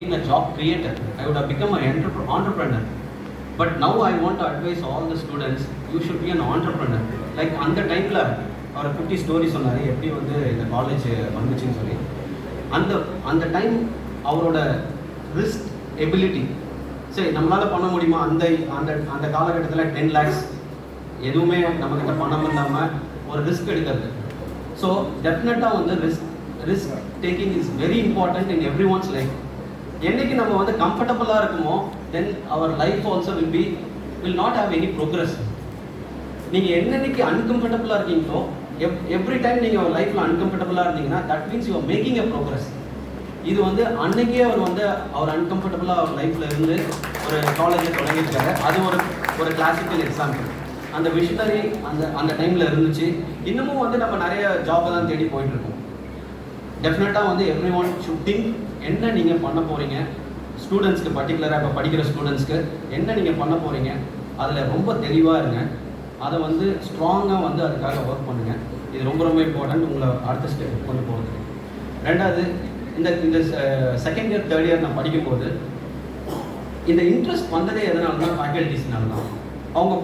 been a job creator. I would have become an entrepreneur. But now I want to advise all the students, you should be an entrepreneur. Like அந்த டைமில் அவர் 50 story சொன்னார், எப்படி வந்து இந்த college வந்துச்சுன்னு சொல்லி. அந்த டைம் அவரோட ரிஸ்க் எபிலிட்டி, சரி நம்மளால் பண்ண முடியுமா? அந்த அந்த அந்த காலகட்டத்தில் 10 lakhs எதுவுமே நம்மக்கிட்ட பணம் இல்லாமல் ஒரு ரிஸ்க் எடுக்கிறது. ஸோ டெஃபினட்டாக வந்து risk taking is very important in every one's life. என்னைக்கு நம்ம வந்து கம்ஃபர்டபுளாக இருக்குமோ, then our life also will not have any progress. நீங்கள் என்னன்னைக்கு அன்கம்ஃபர்டபுளாக இருக்கீங்களோ, எவ்ரி டைம் நீங்கள் லைஃப்பில் அன்கம்ஃபர்டபுளாக இருந்தீங்கன்னா that means you are making a progress. இது வந்து அன்னைக்கே அவர் அன்கம்ஃபர்டபுளாக அவர் லைஃப்பில் இருந்து ஒரு காலேஜை தொடங்கியிருக்காரு. அது ஒரு கிளாசிக்கல் எக்ஸாம்பிள். அந்த விஷனரி அந்த டைமில் இருந்துச்சு. இன்னமும் வந்து நம்ம நிறைய ஜாப்பை தான் தேடி போயிட்டுருக்கோம். டெஃபினட்டாக வந்து எவ்ரி ஒன் ஷுட் திங்க் என்ன நீங்கள் பண்ண போகிறீங்க. ஸ்டூடெண்ட்ஸ்க்கு பர்டிகுலராக இப்போ படிக்கிற ஸ்டூடெண்ட்ஸ்க்கு என்ன நீங்கள் பண்ண போகிறீங்க, அதில் ரொம்ப தெளிவாக இருங்க. அதை வந்து ஸ்ட்ராங்காக வந்து அதுக்காக ஒர்க் பண்ணுங்கள். இது ரொம்ப ரொம்ப இம்பார்ட்டன்ட் உங்களை அடுத்த ஸ்டெப் கொண்டு போகிறதுக்கு. ரெண்டாவது, இந்த செகண்ட் இயர் தேர்ட் இயர் நான் படிக்கும்போது இந்த இன்ட்ரெஸ்ட் வந்ததே எதனால தான், ஃபேக்கல்ட்டிஸ்னால தான். அவங்க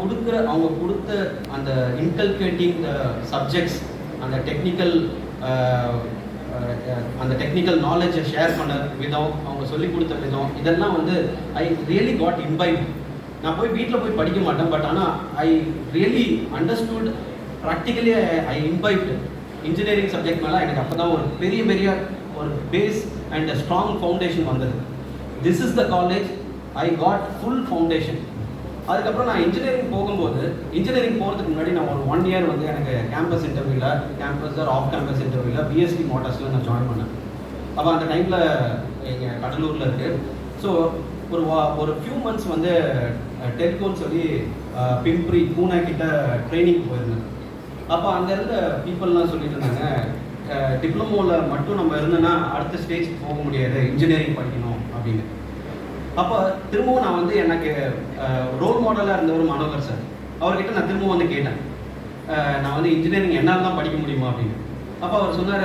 கொடுத்த அந்த இன்கல்கேட்டிங் சப்ஜெக்ட்ஸ், அந்த டெக்னிக்கல் நாலேஜை ஷேர் பண்ண விதம், அவங்க சொல்லிக் கொடுத்த விதம், இதெல்லாம் வந்து ஐ ரியலி காட் இம்பைப்ட். நான் வீட்டில் போய் படிக்க மாட்டேன், பட் ஆனால் I really understood practically. I imbibed engineering subject மேலே எனக்கு அப்போ தான் ஒரு பெரிய ஒரு பேஸ் அண்ட் ஸ்ட்ராங் ஃபவுண்டேஷன் வந்தது. This is the college I got full foundation. அதுக்கப்புறம் நான் இன்ஜினியரிங் போகிறதுக்கு முன்னாடி நான் ஒரு 1 year வந்து எனக்கு கேம்பஸ் ஆஃப் கேம்பஸ் இன்டர்வியூவில் பிஎஸ்டி மோட்டார்ஸில் நான் ஜாயின் பண்ணேன். அப்போ அந்த டைமில் எங்கள் கடலூரில் இருக்குது. ஸோ ஒரு ஃபியூ மந்த்ஸ் வந்து டெல்கோன்னு சொல்லி பிம்ப்ரி பூனா கிட்ட ட்ரைனிங் போயிருந்தேன். அப்போ அங்கே இருந்த பீப்புளெலாம் சொல்லிட்டு இருந்தாங்க, டிப்ளமோவில் மட்டும் நம்ம இருந்தோன்னா அடுத்த ஸ்டேஜ் போக முடியாது, இன்ஜினியரிங் படிக்கணும் அப்படின்னு. அப்போ திரும்பவும் நான் வந்து எனக்கு ரோல் மாடலாக இருந்த ஒரு மனோகர் சார், அவர்கிட்ட நான் திரும்பவும் வந்து கேட்டேன், நான் வந்து இன்ஜினியரிங் என்னால் தான் படிக்க முடியுமா அப்படின்னு. அப்போ அவர் சொன்னார்,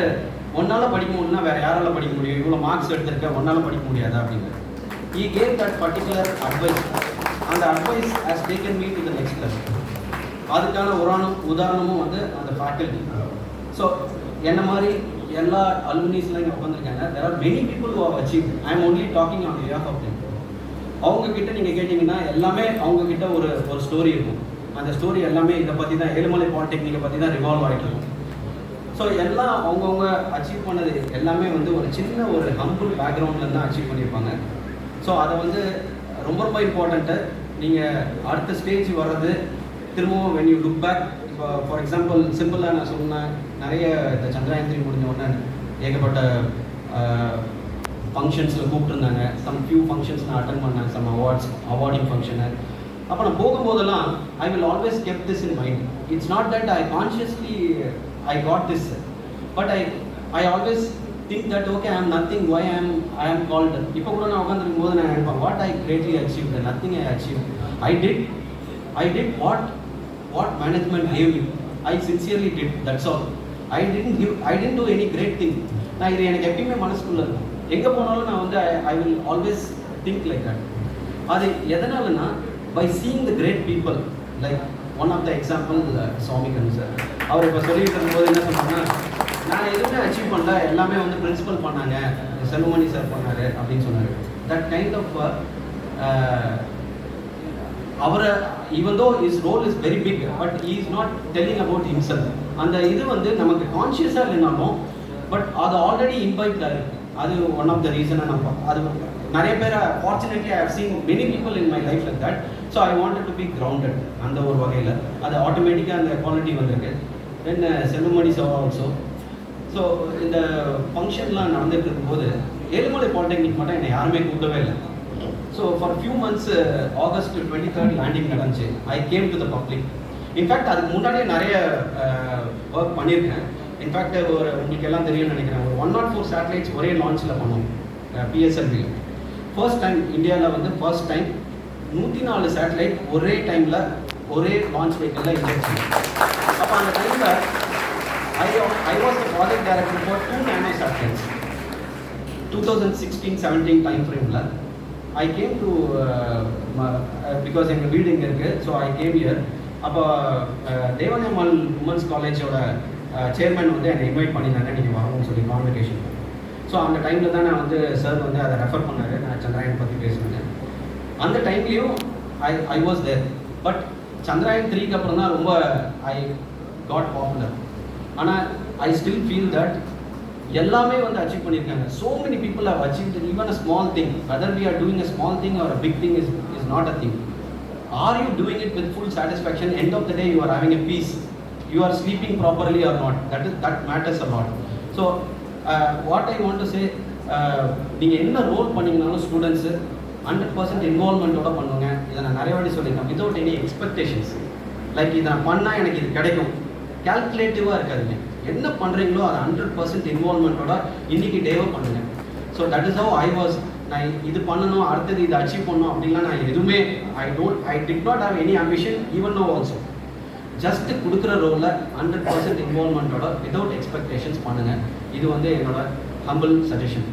ஒன்றால் படிக்க முடியும்னா வேறு யாரால் படிக்க முடியும், இவ்வளோ மார்க்ஸ் எடுத்திருக்க, ஒன்றால் படிக்க முடியாதா அப்படின்னு. He gave that particular advice. அந்த advice has taken me to the next level. அதுக்கான உதாரணமும் வந்து அந்த ஃபேக்கல்ட்டி. ஸோ என்ன மாதிரி எல்லா அலுமினிஸ்லாம் இங்கே உட்காந்துருக்காங்க. there are many people who have achieved. I am only talking on behalf of them. அவங்கக்கிட்ட நீங்கள் கேட்டிங்கன்னா எல்லாமே அவங்கக்கிட்ட ஒரு ஸ்டோரி இருக்கும். அந்த ஸ்டோரி எல்லாமே இதை பற்றி தான், ஏழுமலை பாலிடெக்னிக்கை பற்றி தான் ரிவால்வ் ஆகிட்டு இருக்கும். ஸோ எல்லாம் அவங்கவுங்க அச்சீவ் பண்ணது எல்லாமே வந்து ஒரு சின்ன ஒரு ஹம்பிள் பேக்ரவுண்டில் தான் அச்சீவ் பண்ணியிருப்பாங்க. ஸோ அதை வந்து ரொம்ப ரொம்ப இம்பார்ட்டண்ட்டு. நீங்கள் அடுத்த ஸ்டேஜ் வர்றது திரும்பவும் when you look back. இப்போ ஃபார் எக்ஸாம்பிள் சிம்பிளாக நான் சொன்னேன், நிறைய இந்த சந்திராயன் 3 முடிஞ்ச உடனே ஏகப்பட்ட ஃபங்க்ஷன்ஸில் கூப்பிட்டுருந்தாங்க. சம் ஃபியூ ஃபங்க்ஷன்ஸ் நான் அட்டன் பண்ணேன், சம் அவார்டிங் ஃபங்க்ஷனு. அப்போ நான் போகும்போதெல்லாம் I will always keep this in mind. It's not that I consciously I got this, but I always think that okay I am nothing, வை ஐ ஆம் called. இப்போ கூட நான் உட்காந்துருக்கும் போது நான் நினைப்பேன், what I greatly achieve, nothing I achieve. I did what management gave me. I sincerely did, that's all. I didn't do any great thing. நான் இது எனக்கு எப்பயுமே மனசுக்குள்ள இருக்கும். எங்கே போனாலும் நான் வந்து I will always think like that. அது எதனாலனா, by seeing the great people. Like one of the example சுவாமிகன் சார். அவர் இப்போ சொல்லிட்டு இருக்கும்போது என்ன சொன்னாங்கன்னா, நான் எதுவுமே அச்சீவ் பண்ணல, எல்லாமே வந்து பிரின்சிபல் பண்ணாங்க, செல்வமணி சார் பண்ணார் அப்படின்னு சொன்னார். தட் கைண்ட் ஆஃப் அவரை even though his role is very big, but he is not telling about himself. அந்த இது வந்து நமக்கு கான்ஷியஸாக இல்லைனாலும் பட் அது ஆல்ரெடி இம்பைப்டாக இருக்குது. அது ஒன் ஆஃப் த ரீசனாக நான் அது நிறைய பேரை fortunately I have seen many people in my life like that. So I wanted to be grounded. அந்த ஒரு வகையில் அது ஆட்டோமேட்டிக்காக அந்த குவாலிட்டி வந்திருக்கு. Then Selvamani sir also. So இந்த ஃபங்க்ஷன்லாம் நடந்துட்டு இருக்கும்போது ஏழுமலை பாலிடெக்னிக் மட்டும் என்னை யாருமே கூட்டவே இல்லை. So for few months August 23rd landing நடந்துச்சு. I came to the public. In fact அதுக்கு முன்னாடியே நிறைய ஒர்க் பண்ணியிருக்கேன். இன்ஃபேக்ட் உங்களுக்கு எல்லாம் தெரியும்னு நினைக்கிறேன், ஒரு 104 சேட்டலைட்ஸ் ஒரே லான்ச்சில் பண்ணோம் பிஎஸ்எல்வியில். ஃபர்ஸ்ட் டைம் இந்தியாவில் வந்து ஃபர்ஸ்ட் டைம் 104 சேட்டலைட் ஒரே டைமில் ஒரே லான்ச் வெஹிக்கிளில் இருந்துச்சு. அப்போ அந்த டைமில் I was the project director for 2 nano satellites. 2016-17 time ஃப்ரேமில் ஐ கேம் டு பிகாஸ் எங்கள் வீடு இங்கே இருக்குது. So I came year. அப்போ தேவனியம்மாள் உமன்ஸ் காலேஜோட சேர்மன் வந்து என்னை இன்வைட் பண்ணியிருந்தாங்க, நீங்கள் வரணும்னு சொல்லி கான்வெகேஷன். ஸோ அந்த டைமில் தான் நான் வந்து சார் வந்து அதை ரெஃபர் பண்ணார், நான் சந்திராயன் பற்றி பேசுனேன். அந்த டைம்லேயும் I was there. But Chandrayaan 3க்கு அப்புறம் தான் ரொம்ப ஐ காட் பாப்புலர். ஆனால் ஐ ஸ்டில் ஃபீல் தட் எல்லாமே வந்து அச்சீவ் பண்ணியிருக்காங்க. So many people have achieved even a small thing. Whether we are doing a small thing or a big thing is not a thing. Are you doing it with full satisfaction? End of the day you are having a peace. You are sleeping properly or not? That matters a lot. So what I want to say, நீங்கள் என்ன role பண்ணிங்கனாலும் students 100% இன்வால்மெண்ட்டோட பண்ணுங்க. இதை நான் நிறைய வாட்டி சொல்லியிருக்கேன். Without any expectations. Like இதை நான் பண்ணால் எனக்கு இது கிடைக்கும், கேல்குலேட்டிவாக இருக்காதுங்க. என்ன பண்ணுறீங்களோ அதை 100% இன்வால்மெண்ட்டோட இன்றைக்கி டேவை பண்ணுங்கள். So that is how I was. நான் இது பண்ணணும், அடுத்தது இதை அச்சீவ் பண்ணணும் அப்படின்லாம் நான் எதுவுமே I did not have any ambition even no also. Just கொடுக்குற ரோலில் 100% இன்வால்மெண்ட்டோட வித்தவுட் எக்ஸ்பெக்டேஷன்ஸ் பண்ணுங்கள். இது வந்து என்னோட ஹம்பிள் சஜஷன்.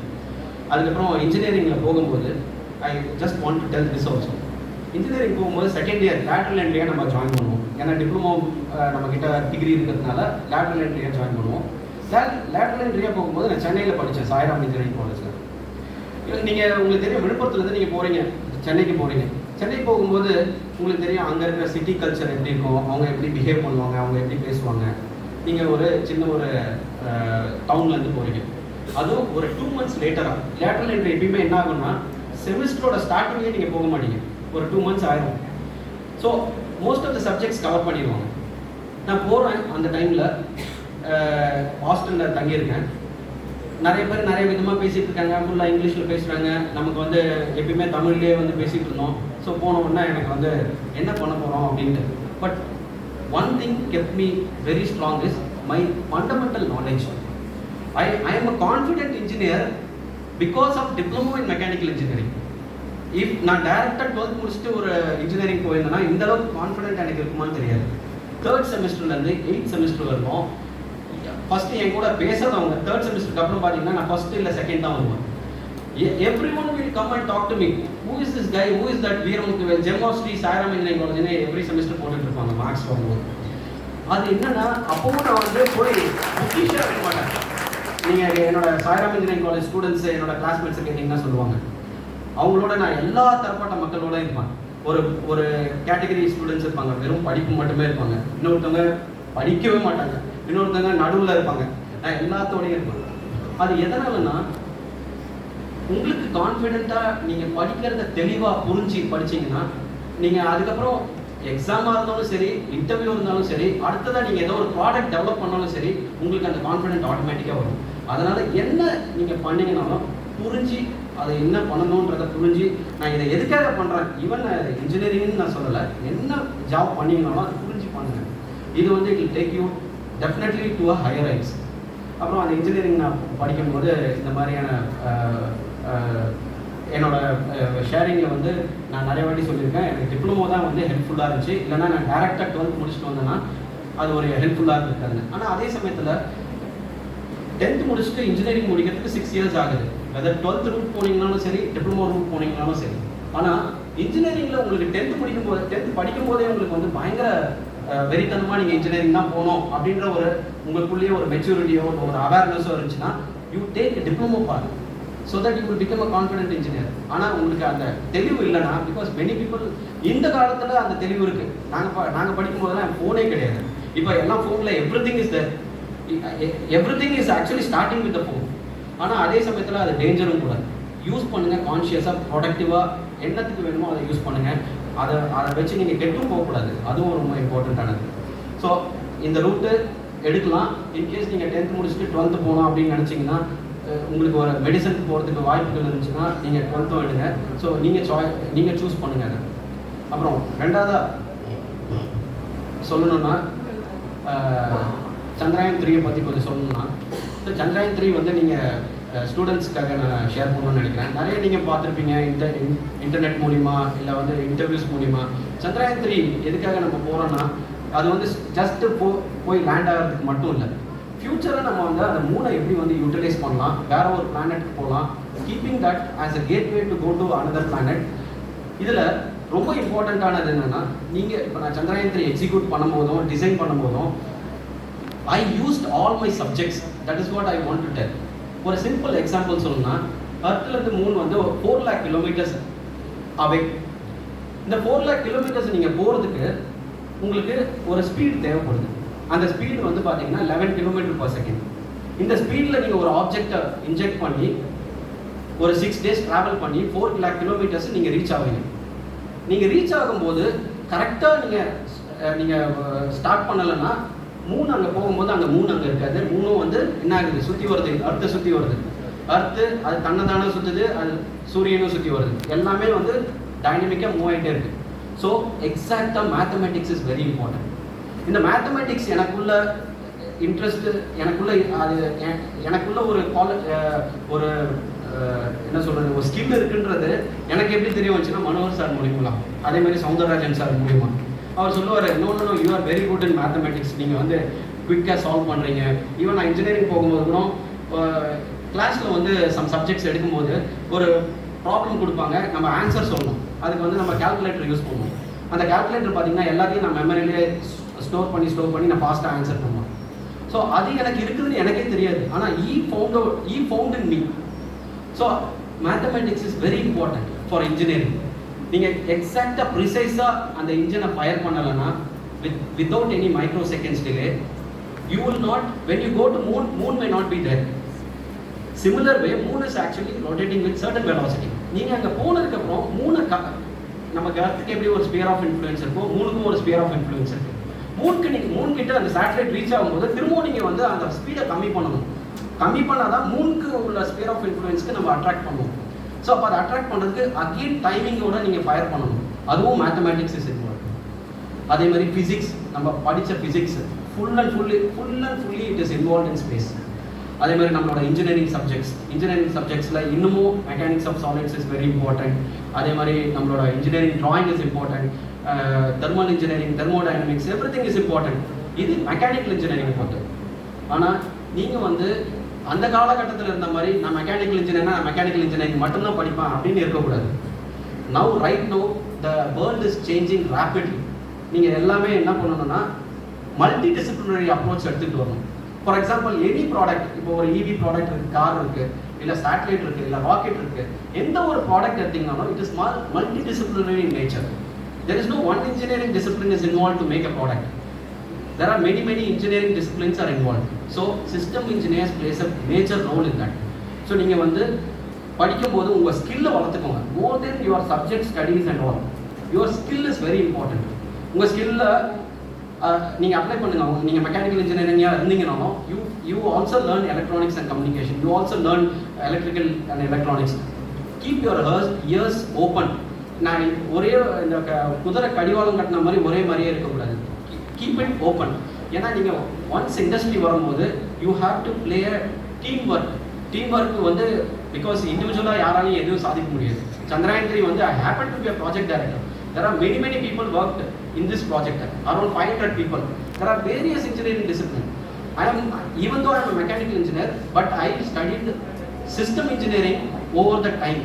அதுக்கப்புறம் இன்ஜினியரிங்கில் போகும்போது I just want to tell this also. Engineering போகும்போது செகண்ட் இயர் லேட்ரல் என்ட்ரியாக நம்ம ஜாயின் பண்ணுவோம். ஏன்னா டிப்ளமோ நம்மக்கிட்ட டிகிரி இருக்கிறதுனால லேட்ரல் என்ட்ரியாக ஜாயின் பண்ணுவோம். லேட்ரல் என்ட்ரியாக போகும்போது நான் சென்னையில் படித்தேன், சாய்ராம் இன்ஜினியரிங் காலேஜில். நீங்கள் உங்களுக்கு தெரியும், விழுப்புரத்துலேருந்து நீங்கள் போகிறீங்க, சென்னைக்கு போகிறீங்க. சென்னை போகும்போது உங்களுக்கு தெரியும் அங்கே இருக்கிற சிட்டி கல்ச்சர் எப்படி இருக்கும், அவங்க எப்படி பிஹேவ் பண்ணுவாங்க, அவங்க எப்படி பேசுவாங்க. நீங்கள் ஒரு சின்ன ஒரு டவுன்லேருந்து போகிறீங்க. அதுவும் ஒரு 2 months லேட்டராக. லேட்டரல் என்ட்ரி எப்பயுமே என்ன ஆகும்னா செமிஸ்டரோட ஸ்டார்டிங்லேயே நீங்கள் போக மாட்டீங்க, ஒரு 2 months ஆயிரும். So most of the subjects cover பண்ணிடுவாங்க. நான் போகிறேன், அந்த டைமில் ஹாஸ்டலில் தங்கியிருக்கேன். நிறைய பேர் நிறைய விதமாக பேசிகிட்டு இருக்காங்க, ஃபுல்லாக இங்கிலீஷில் பேசுகிறாங்க. நமக்கு வந்து எப்பயுமே தமிழ்லேயே வந்து பேசிகிட்டு இருந்தோம். ஸோ போன உடனே எனக்கு வந்து என்ன பண்ண போகிறோம் அப்படின்ட்டு. But one thing kept me very strong is my fundamental knowledge. I am a confident engineer because of diploma in mechanical engineering. If நான் டைரக்டாக 12th முடிச்சுட்டு ஒரு இன்ஜினியரிங் போயிருந்தேன்னா இந்த அளவுக்கு கான்ஃபிடென்ட் எனக்கு இருக்குமான்னு தெரியாது. 3rd செமஸ்டர்லேருந்து 8th செமஸ்டர் வரைக்கும் ஃபஸ்ட்டு என் கூட பேசாதவங்க 3rd செமஸ்டருக்கு அப்புறம் பார்த்தீங்கன்னா நான் ஃபஸ்ட்டு இல்லை செகண்ட் தான் வருவேன். Everyone will come and talk to me. Who is this guy? Who is that? Veeramuthuvel, gem of Sri Sairam engineering காலேஜ்னு எவ்ரி செமஸ்டர் போட்டுட்டு இருப்பாங்க மார்க்ஸ் வரும்போது. அது என்னன்னா அப்பவும் நான் வந்து போய் புக்கிஷாக இருக்க மாட்டேன். நீங்கள் என்னோட சாய்ராம் இன்ஜினியரிங் காலேஜ் ஸ்டூடெண்ட்ஸ் என்னோட கிளாஸ்மேட்ஸை கேட்டிங்கன்னா சொல்லுவாங்க, அவங்களோட நான் எல்லா தரப்பட்ட மக்களோட இருப்பேன். ஒரு கேட்டகரி ஸ்டூடெண்ட்ஸ் இருப்பாங்க, வெறும் படிப்பு மட்டுமே இருப்பாங்க. இன்னொருத்தவங்க படிக்கவே மாட்டாங்க, இன்னொருத்தவங்க நடுவில் இருப்பாங்க. நான் எல்லாத்தோடையும் இருப்பேன். அது எதனாலன்னா உங்களுக்கு கான்ஃபிடென்ட்டாக நீங்கள் படிக்கிறத தெளிவாக புரிஞ்சு படிச்சிங்கன்னா நீங்கள் அதுக்கப்புறம் எக்ஸாமாக இருந்தாலும் சரி, இன்டர்வியூ இருந்தாலும் சரி, அடுத்ததாக நீங்கள் ஏதோ ஒரு ப்ராடக்ட் டெவலப் பண்ணாலும் சரி, உங்களுக்கு அந்த கான்ஃபிடென்ட் ஆட்டோமேட்டிக்காக வரும். அதனால் என்ன நீங்கள் பண்ணிங்கனாலும் புரிஞ்சு அதை என்ன பண்ணணுன்றதை புரிஞ்சு நான் இதை எதுக்காக பண்ணுறேன், ஈவன் இன்ஜினியரிங்னு நான் சொல்லலை, என்ன ஜாப் பண்ணிங்கனாலும் அதை புரிஞ்சு பண்ணுங்கள். இது வந்து it will take you definitely to a higher heights. அப்புறம் அந்த இன்ஜினியரிங் நான் படிக்கும்போது இந்த மாதிரியான என்னோட ஷேரிங்கில் வந்து நான் நிறைய வாட்டி சொல்லியிருக்கேன், எனக்கு டிப்ளமோ தான் வந்து ஹெல்ப்ஃபுல்லாக இருந்துச்சு. இல்லைனா நான் டேரெக்டாக 12th முடிச்சுட்டு வந்தேன்னா அது ஒரு ஹெல்ப்ஃபுல்லாக இருக்காதுங்க. ஆனால் அதே சமயத்தில் 10th முடிச்சுட்டு இன்ஜினியரிங் முடிக்கிறதுக்கு 6 years ஆகுது. வெதர் 12th ரூட் போனீங்கனாலும் சரி, டிப்ளமோ ரூட் போனீங்கனாலும் சரி. ஆனால் இன்ஜினியரிங்கில் உங்களுக்கு 10th படிக்கும்போது 10th படிக்கும்போதே உங்களுக்கு வந்து பயங்கர வெறித்தனமாக நீங்கள் இன்ஜினியரிங் தான் போகணும் அப்படின்ற ஒரு உங்களுக்குள்ளேயே ஒரு மெச்சூரிட்டியோ ஒரு அவேர்னஸோ இருந்துச்சுன்னா you take diploma part so that you will become a confident engineer. ஆனால் உங்களுக்கு அந்த தெளிவு இல்லைன்னா, பிகாஸ் மெனி பீப்புள் இந்த காலத்தில் அந்த தெளிவு இருக்குது. நாங்கள் படிக்கும்போதெல்லாம் ஃபோனே கிடையாது. இப்போ எல்லாம் ஃபோனில் everything is there. Everything is actually starting with the phone. ஆனால் அதே சமயத்தில் அது டேஞ்சரும் கூட. யூஸ் பண்ணுங்கள் கான்ஷியஸாக, ப்ரொடக்டிவாக, என்னத்துக்கு வேணுமோ அதை யூஸ் பண்ணுங்கள். அதை வச்சு நீங்கள் கெட்டும் போகக்கூடாது, அதுவும் ரொம்ப இம்பார்ட்டண்ட்டானது. ஸோ இந்த ரூட்டு எடுக்கலாம். இன்கேஸ் நீங்கள் 10th முடிச்சுட்டு 12th போகணும் அப்படின்னு நினச்சிங்கன்னா, உங்களுக்கு ஒரு மெடிசனுக்கு போகிறதுக்கு வாய்ப்புகள் இருந்துச்சுன்னா நீங்கள் 12th எடுங்க. ஸோ நீங்கள் சூஸ் பண்ணுங்கள் அதை. அப்புறம் ரெண்டாவதாக சொல்லணுன்னா சந்திராயன் 3 பற்றி கொஞ்சம் சொல்லணும்னா, ஸோ சந்திராயன் 3 வந்து நீங்கள் ஸ்டூடெண்ட்ஸ்க்காக நான் ஷேர் பண்ணணும்னு நினைக்கிறேன். நிறைய நீங்கள் பார்த்துருப்பீங்க இன்டர்நெட் மூலிமா, இல்லை வந்து இன்டர்வியூஸ் மூலிமா. சந்திராயன் 3 எதுக்காக நம்ம போகிறோன்னா, அது வந்து ஜஸ்ட்டு போய் லேண்ட் ஆகிறதுக்கு மட்டும் இல்லை. ஃப்யூச்சரில் நம்ம வந்து அந்த மூணை எப்படி வந்து யூட்டிலைஸ் பண்ணலாம், வேறு ஒரு பிளானெட்டுக்கு போகலாம், keeping that as a gateway to go to another planet. இதில் ரொம்ப இம்பார்ட்டண்ட்டானது என்னென்னா, நீங்கள் இப்போ நான் சந்திராயன் 3 எக்ஸிக்யூட் பண்ணும்போதும் டிசைன் பண்ணும்போதும் I used all my subjects. That is what I want to tell. ஒரு சிம்பிள் எக்ஸாம்பிள் சொல்லணும்னா, அர்த்லேருந்து மூன் வந்து 4 lakh கிலோமீட்டர்ஸ் அவே. இந்த 4 lakh கிலோமீட்டர்ஸ் நீங்கள் போகிறதுக்கு உங்களுக்கு ஒரு ஸ்பீட் தேவைப்படுது. அந்த ஸ்பீடு வந்து பார்த்தீங்கன்னா 11 km/s. இந்த ஸ்பீடில் நீங்கள் ஒரு ஆப்ஜெக்டை இன்ஜெக்ட் பண்ணி ஒரு 6 days ட்ராவல் பண்ணி 4 lakh kilometers நீங்கள் ரீச் ஆவீங்க. நீங்கள் ரீச் ஆகும்போது கரெக்டாக நீங்கள் ஸ்டார்ட் பண்ணலைன்னா மூணு அங்கே போகும்போது அங்கே மூணு அங்கே இருக்காது. மூணும் வந்து என்ன ஆகுது, சுற்றி வருது, அர்த்தை சுற்றி வருது. அர்த்து அது தன்னை சுற்றுது, அது சூரியனும் சுற்றி வருது. எல்லாமே வந்து டைனமிக்காக மூவ் ஆகிட்டே இருக்குது. ஸோ எக்ஸாக்டாக மேத்தமெட்டிக்ஸ் இஸ் வெரி இம்பார்ட்டன்ட். இந்த மேத்தமெட்டிக்ஸ் எனக்குள்ள இன்ட்ரெஸ்ட்டு, எனக்குள்ள ஒரு என்ன சொல்கிறது, ஒரு ஸ்கில் இருக்குன்றது எனக்கு எப்படி தெரிய வந்துச்சுன்னா மனோகர் சார் மூலியமா, அதே மாதிரி சௌந்தரராஜன் சார் மூலியமா. அவர் சொல்லுவார், no you are very good in mathematics, நீங்கள் வந்து குவிக்காக சால்வ் பண்ணுறீங்க. ஈவன் நான் இன்ஜினியரிங் போகும்போது கூட கிளாஸில் வந்து சம் சப்ஜெக்ட்ஸ் எடுக்கும்போது ஒரு ப்ராப்ளம் கொடுப்பாங்க, நம்ம ஆன்சர் சொல்லணும். அதுக்கு வந்து நம்ம கால்குலேட்டர் யூஸ் பண்ணுவோம். அந்த கால்குலேட்டர் பார்த்தீங்கன்னா எல்லாத்தையும் நான் மெமரியிலே ஸ்டோர் பண்ணி நான் ஃபாஸ்ட்டாக ஆன்சர் பண்ணுவேன். ஸோ அது எனக்கு இருக்குதுன்னு எனக்கே தெரியாது. ஆனால் I found in me. So mathematics is very important for engineering. நீங்கள் எக்ஸாக்டாக ப்ரிசைஸாக அந்த இன்ஜினை ஃபயர் பண்ணலைன்னா without any microseconds delay, you will not, when you go to moon may not be there. Similar way, moon is actually rotating with certain velocity. நீங்கள் அங்கே போனதுக்கப்புறம் நமக்கு அர்த்துக்கு எப்படி ஒரு ஸ்பியர் ஆஃப் இன்ஃப்ளூயன்ஸ் இருக்கும், மூணுக்கும் ஒரு ஸ்பியர் ஆஃப் இன்ஃப்ளூயன்ஸ் இருக்குது. மூன் கிட்ட அந்த சேட்டலைட் ரீச் ஆகும்போது திரும்பவும் நீங்கள் வந்து அந்த ஸ்பீடை கம்மி பண்ணணும். கம்மி பண்ணால் தான் மூனுக்கு உள்ள ஸ்பியர் ஆஃப் இன்ஃப்ளூயன்ஸ்க்கு நம்ம அட்ராக்ட் பண்ணுவோம். ஸோ அப்போ அதை அட்ராக்ட் பண்ணுறதுக்கு அகெயின் டைமிங்கோட நீங்கள் ஃபயர் பண்ணணும். அதுவும் மேத்தமேட்டிக்ஸ் இஸ் இன்வால்வ். அதே மாதிரி ஃபிசிக்ஸ், நம்ம படித்த physics full and fully it is involve in space. அதே மாதிரி நம்மளோட இன்ஜினியரிங் சப்ஜெக்ட்ஸில் இன்னமும் mechanics of solids is very important. அதே மாதிரி நம்மளோட engineering drawing is important. Thermal engineering, thermodynamics, every thing is important. இது மெக்கானிக்கல் இன்ஜினியரிங் பொறுத்து. ஆனால் நீங்கள் வந்து அந்த காலகட்டத்தில் இருந்த மாதிரி நான் மெக்கானிக்கல் இன்ஜினியரிங் மட்டும்தான் படிப்பேன் அப்படின்னு இருக்கக்கூடாது. Right now the world is changing rapidly. நீங்கள் எல்லாமே என்ன பண்ணணும்னா மல்டி டிசிப்ளினரி அப்ரோச் எடுத்துகிட்டு வரணும். ஃபார் எக்ஸாம்பிள், எனி ப்ராடக்ட், இப்போ ஒரு இவி ப்ராடக்ட் இருக்குது, கார் இருக்குது, இல்லை சேட்டலைட் இருக்குது, இல்லை ராக்கெட் இருக்குது, எந்த ஒரு ப்ராடக்ட் எடுத்தீங்கன்னாலும் it is multi disciplinary in nature. There is no one engineering discipline is involve to make a product. There are many engineering disciplines are involved. So system engineers plays a major role in that. So நீங்கள் வந்து படிக்கும்போது உங்கள் ஸ்கில்லை வளர்த்துக்கோங்க. More than your subject studies and all, your skill is very important. உங்கள் ஸ்கில்லை நீங்கள் apply பண்ணுங்க. நீங்கள் mechanical இன்ஜினியரிங்காக இருந்தீங்கன்னாலும் you also learn electronics and communication. You also learn electrical and electronics. Keep your ears open. நான் ஒரே இந்த குதிரை கடிவாளம் கட்டின மாதிரி ஒரே மாதிரியே இருக்கக்கூடாது. Keep it open. ஏன்னா நீங்கள் ஒன்ஸ் இண்டஸ்ட்ரி வரும்போது you have to play a team work வந்து பிகாஸ் இண்டிவிஜுவலாக யாராலையும் எதுவும் சாதிக்க முடியாது. சந்திராயன் 3 வந்து I happen to be a project director. There are many people worked in this project, around 500 people. There are various engineering disciplines. Even though I am a mechanical engineer, but I studied system engineering over the time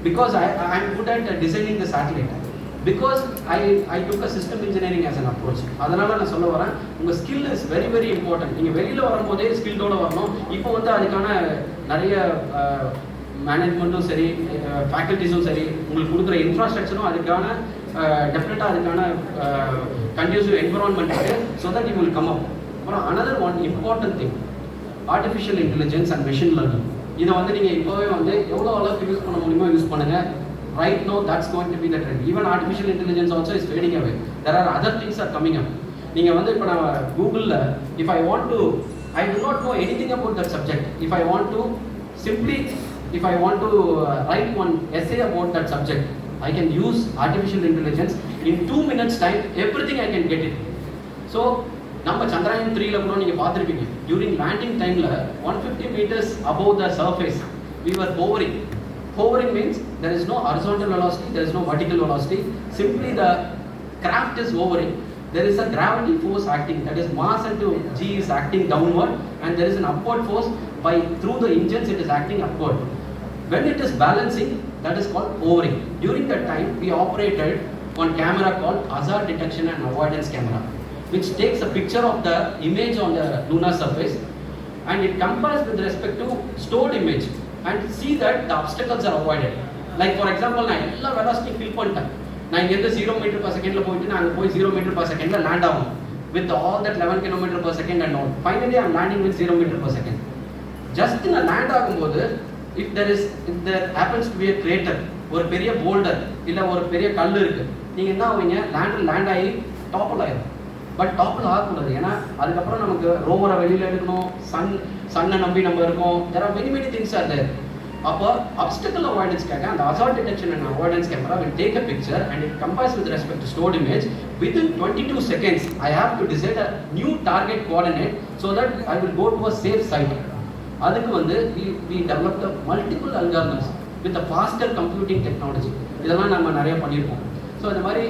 because I am good at designing the satellite. Because I took a system engineering as an approach. அதனால நான் சொல்ல வரேன், உங்கள் skill is very important. நீங்கள் வெளியில் வரும்போதே ஸ்கில்டோடு வரணும். இப்போ வந்து அதுக்கான நிறைய மேனேஜ்மெண்ட்டும் சரி, ஃபேக்கல்ட்டிஸும் சரி, உங்களுக்கு கொடுக்குற இன்ஃப்ராஸ்ட்ரக்சரும் அதுக்கான டெஃபினட்டாக அதுக்கான கண்டியூசிவ் என்விரான்மெண்ட் இருக்குது. So that you will come up. அப்புறம் another one important thing, artificial intelligence and machine learning. இதை வந்து நீங்கள் இப்போவே வந்து எவ்வளோ அளவுக்கு யூஸ் பண்ண முடியுமோ யூஸ் பண்ணுங்கள். Right now, that's going to be the trend. Even artificial intelligence also is fading away. There are other things are coming up. நீங்கள் வந்து இப்போ நான் கூகுளில் I do not know anything about that subject. If I want to write one essay about that subject, I can use artificial intelligence. In 2 minutes time, everything I can get it. So, நம்ம சந்திராயன் 3ல கூட நீங்கள் பார்த்துருப்பீங்க. During landing timeல 150 meters above the surface, we were hovering. Hovering means there is no horizontal velocity, there is no vertical velocity. Simply the craft is hovering. There is a gravity force acting, that is mass into g is acting downward, and there is an upward force through the engines it is acting upward. When it is balancing, that is called overing. During that time, we operated one camera called hazard detection and avoidance camera, which takes a picture of the image on the lunar surface and it compares with respect to stored image and see that the obstacles are avoided. Like for example, நான் எல்லா velocity fill பண்ணிட்டேன். நான் இங்க இருந்து 0 meter per second ல போயிட்டு நான் அங்க போய் 0 meter per second ல land ஆகும் with all that 11 km per second and all. Finally I am landing with 0 meter per second. Just நான் land ஆகும்போது if there happens to be a crater, ஒரு பெரிய boulder இல்ல ஒரு பெரிய கல் இருக்கு, நீங்க என்ன ஆவீங்க, land ஆகி டாப்பிள் ஆயிடும். பட் டாப்பில் ஆகக்கூடாது, ஏன்னா அதுக்கப்புறம் நமக்கு ரோவரை வெளியில் எடுக்கணும், சன்னை நம்பி நம்ம இருக்கோம். there are many things are there. அப்போ obstacle avoidanceக்காக அந்த hazard detection and avoidance camera will take a picture and it compares with respect to stored image. Within 22 seconds I have to decide a new target coordinate so that I will go to a safe site. அதுக்கு வந்து we developed multiple algorithms with a faster computing technology. இதெல்லாம் நம்ம நிறைய பண்ணியிருக்கோம். So இந்த மாதிரி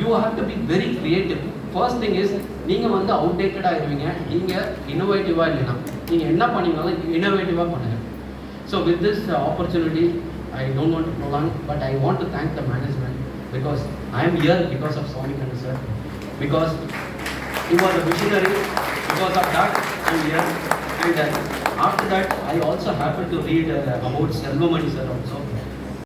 you have to be very creative. First thing is, நீங்கள் வந்து அவுடேட்டட் ஆகிடுவீங்க, நீங்கள் இன்னோவேட்டிவாக இல்லைனா நீங்கள் என்ன பண்ணீங்கனாலும் இன்னோவேட்டிவாக பண்ணுங்கள். So with this opportunity I don't want to prolong, but I want to thank the management because I am here because of Swamikandan sir, because he was a visionary, because of that I am here. And after that I also happened to read about Selvamani sir also.